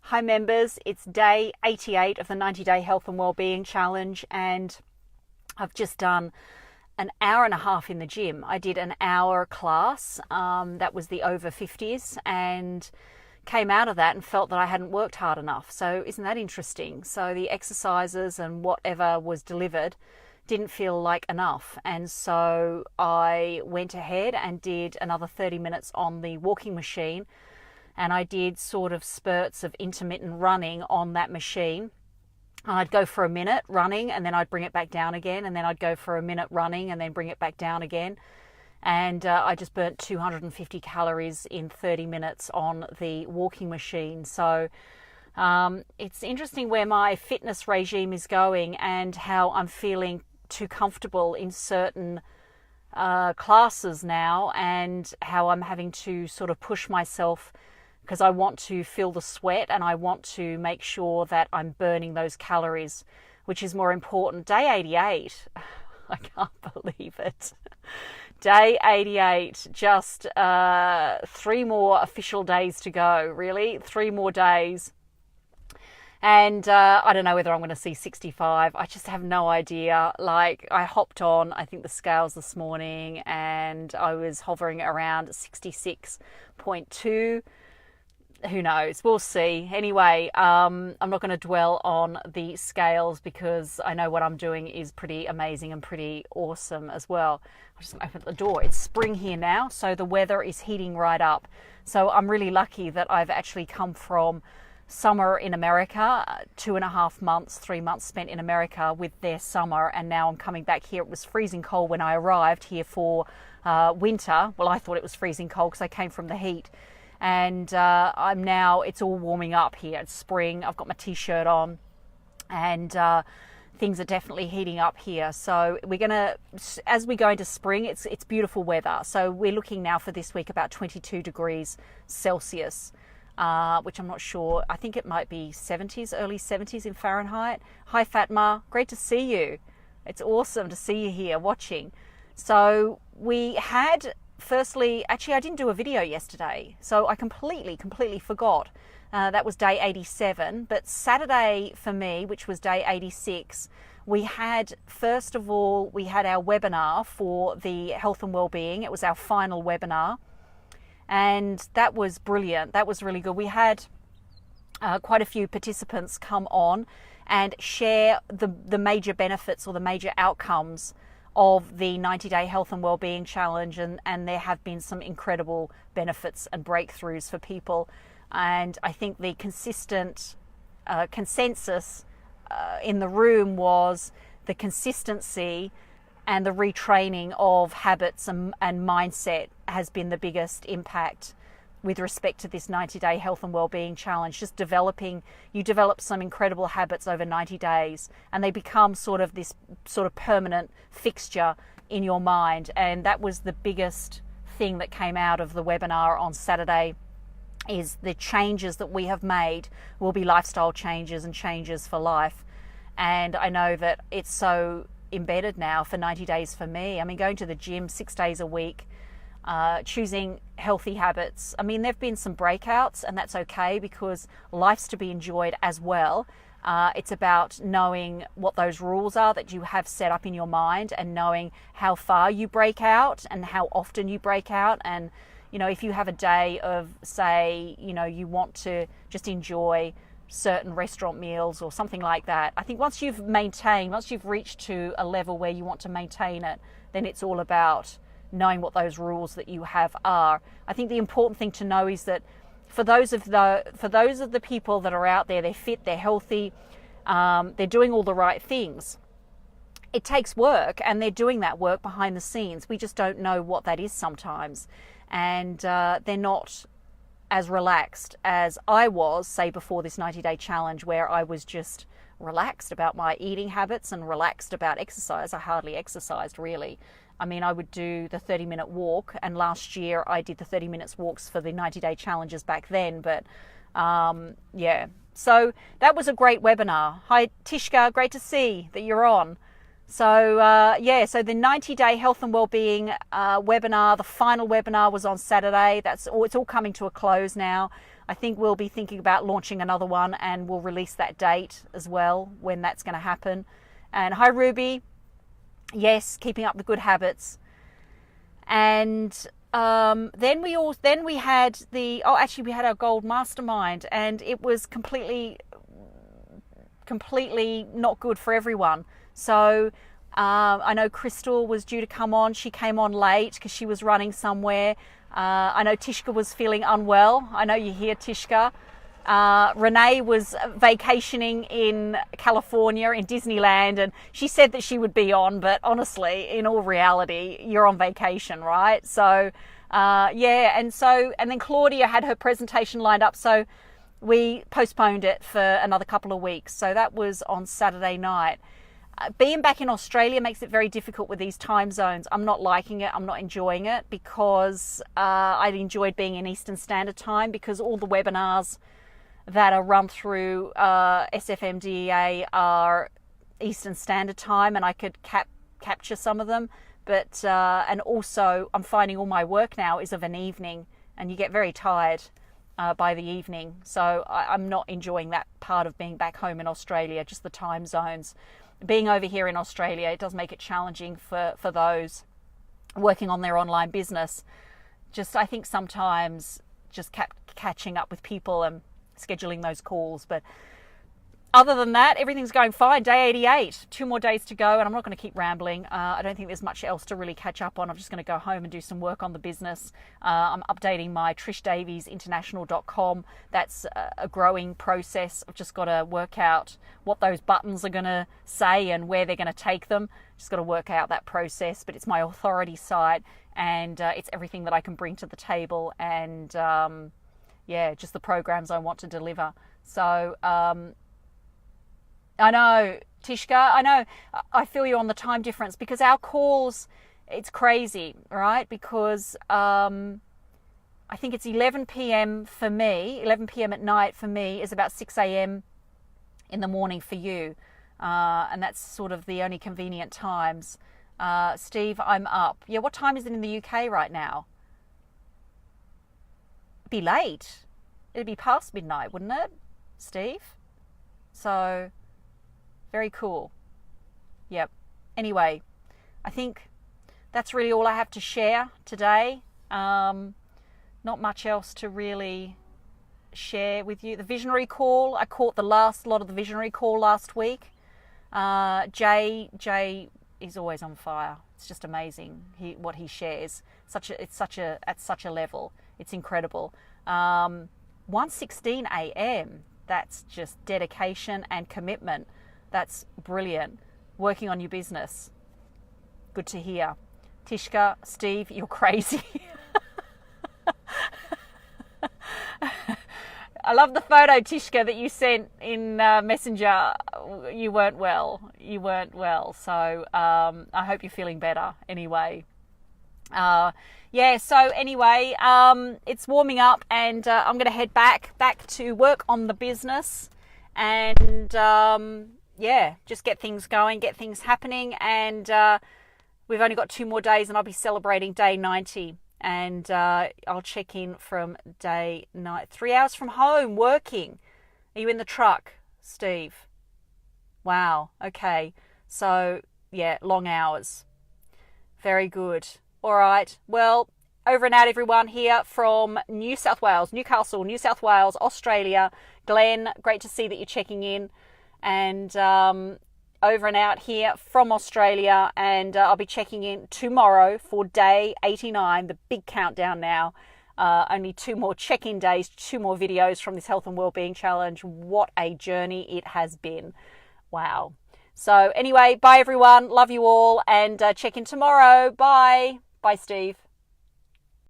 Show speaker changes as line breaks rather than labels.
Hi members, it's day 88 of the 90-day health and wellbeing challenge, and I've just done an hour and a half in the gym. I did an hour class, that was the over 50s, and came out of that and felt that I hadn't worked hard enough. So isn't that interesting? So the exercises and whatever was delivered didn't feel like enough, and so I went ahead and did another 30 minutes on the walking machine. And I did sort of spurts of intermittent running on that machine. I'd go for a minute running and then I'd bring it back down again. And then I'd go for a minute running and then bring it back down again. And I just burnt 250 calories in 30 minutes on the walking machine. So it's interesting where my fitness regime is going and how I'm feeling too comfortable in certain classes now, and how I'm having to sort of push myself because I want to feel the sweat and I want to make sure that I'm burning those calories, which is more important. Day 88, I can't believe it. Day 88, just 3 more official days to go, really, 3 more days. And I don't know whether I'm going to see 65. I just have no idea. Like, I hopped on, I think, the scales this morning, and I was hovering around 66.2. Who knows? We'll see. Anyway, I'm not going to dwell on the scales because I know what I'm doing is pretty amazing and pretty awesome as well. I'll just open the door. It's spring here now, so the weather is heating right up. So I'm really lucky that I've actually come from summer in America, 2.5 months, 3 months spent in America with their summer, and now I'm coming back here. It was freezing cold when I arrived here for winter. Well, I thought it was freezing cold because I came from the heat. And I'm now, it's all warming up here. It's spring. I've got my t-shirt on, and things are definitely heating up here. So we're going to, as we go into spring, it's beautiful weather. So we're looking now for this week about 22 degrees Celsius, which I'm not sure. I think it might be 70s, early 70s in Fahrenheit. Hi, Fatma. Great to see you. It's awesome to see you here watching. So we had... Firstly, actually, I didn't do a video yesterday, so I completely forgot. That was day 87. But Saturday for me, which was day 86, we had, first of all, we had our webinar for the health and wellbeing. It was our final webinar, and that was brilliant. That was really good. We had quite a few participants come on and share the major benefits or the major outcomes of the 90-day health and wellbeing challenge, and there have been some incredible benefits and breakthroughs for people. And I think the consistent consensus in the room was the consistency and the retraining of habits and mindset has been the biggest impact with respect to this 90-day health and wellbeing challenge. Just you develop some incredible habits over 90 days, and they become sort of this sort of permanent fixture in your mind. And that was the biggest thing that came out of the webinar on Saturday, is the changes that we have made will be lifestyle changes and changes for life. And I know that it's so embedded now for 90 days for me. I mean, going to the gym 6 days a week, choosing healthy habits. I mean, there have been some breakouts, and that's okay because life's to be enjoyed as well. It's about knowing what those rules are that you have set up in your mind, and knowing how far you break out and how often you break out. And, you know, if you have a day of, say, you know, you want to just enjoy certain restaurant meals or something like that, I think once you've reached to a level where you want to maintain it, then it's all about knowing what those rules that you have are. I think the important thing to know is that for those of the people that are out there, they're fit, they're healthy, they're doing all the right things. It takes work, and they're doing that work behind the scenes. We just don't know what that is sometimes, and they're not as relaxed as I was, say, before this 90-day challenge, where I was just relaxed about my eating habits and relaxed about exercise. I hardly exercised, really. I mean, I would do the 30-minute walk, and last year I did the 30 minutes walks for the 90-day challenges back then. But yeah, so that was a great webinar. Hi, Tishka, great to see that you're on. So yeah, so the 90-day health and wellbeing webinar, the final webinar was on Saturday. It's all coming to a close now. I think we'll be thinking about launching another one, and we'll release that date as well when that's going to happen. And hi Ruby, yes, keeping up the good habits. And then we had we had our gold mastermind, and it was completely not good for everyone. So I know Crystal was due to come on. She came on late because she was running somewhere. I know Tishka was feeling unwell. I know you're here, Tishka. Renee was vacationing in California, in Disneyland, and she said that she would be on, but honestly, in all reality, you're on vacation, right? So, and then Claudia had her presentation lined up, so we postponed it for another couple of weeks. So that was on Saturday night. Being back in Australia makes it very difficult with these time zones. I'm not liking it. I'm not enjoying it, because I'd enjoyed being in Eastern Standard Time, because all the webinars that are run through SFMDEA are Eastern Standard Time, and I could capture some of them. But and also I'm finding all my work now is of an evening, and you get very tired by the evening. So I'm not enjoying that part of being back home in Australia, just the time zones. Being over here in Australia, it does make it challenging for those working on their online business. I think sometimes just catching up with people and scheduling those calls. But other than that, everything's going fine. Day 88, 2 more days to go, and I'm not going to keep rambling. I don't think there's much else to really catch up on. I'm just going to go home and do some work on the business. I'm updating my TrishDaviesInternational.com. That's a growing process. I've just got to work out what those buttons are going to say and where they're going to take them. Just got to work out that process, but it's my authority site, and it's everything that I can bring to the table, and just the programs I want to deliver. So I know, Tishka, I know, I feel you on the time difference, because our calls, it's crazy, right? Because I think it's 11 p.m. for me, 11 p.m. at night for me is about 6 a.m. in the morning for you. And that's sort of the only convenient times. Steve, I'm up. Yeah, what time is it in the UK right now? It'd be late. It'd be past midnight, wouldn't it, Steve? So, very cool. Yep. Anyway, I think that's really all I have to share today. Not much else to really share with you. The visionary call, I caught the last lot of the visionary call last week. Jay is always on fire. It's just amazing what he shares. At such a level. It's incredible. 1:16 a.m. That's just dedication and commitment. That's brilliant. Working on your business. Good to hear. Tishka, Steve, you're crazy. I love the photo, Tishka, that you sent in Messenger. You weren't well. So I hope you're feeling better anyway. So anyway, it's warming up, and I'm going to head back to work on the business, and just get things going, get things happening. And we've only got 2 more days, and I'll be celebrating day 90. And I'll check in from day 9. 3 hours from home working. Are you in the truck, Steve? Wow. Okay. So, long hours. Very good. All right. Well, over and out, everyone, here from New South Wales, Newcastle, New South Wales, Australia. Glenn, great to see that you're checking in. And over and out here from Australia, and I'll be checking in tomorrow for day 89, the big countdown now. Only 2 more check-in days, 2 more videos from this Health and Wellbeing Challenge. What a journey it has been. Wow. So anyway, bye everyone. Love you all, and check in tomorrow. Bye. Bye, Steve.